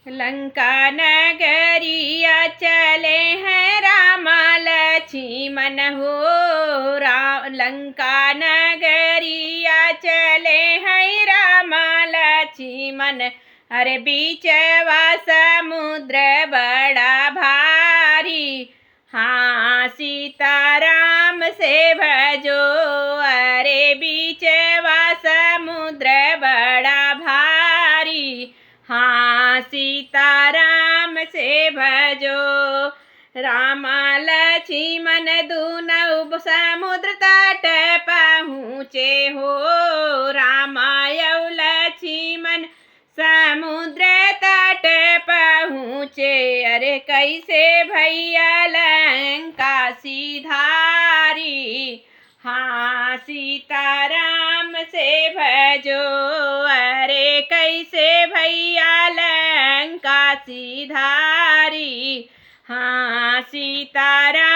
लंका नगरिया चले हैं राम लक्ष्मण हो। लंका नगरिया चले हैं राम लक्ष्मण। अरे बीचवा समुद्र बड़ा भारी। हाँ सीताराम से भजो। अरे बीचवा समुद्र बड़ा भारी। हाँ सीताराम से भजो। राम लक्ष्मण दुनौ समुद्र तट पहुँचे हो। राम और लक्ष्मण समुद्र तट पहुँचे। अरे कैसे भैया लंका सिधारी। हाँ सीताराम से भजो। अरे कैसे भैया लंका सिधारी। हाँ सीताराम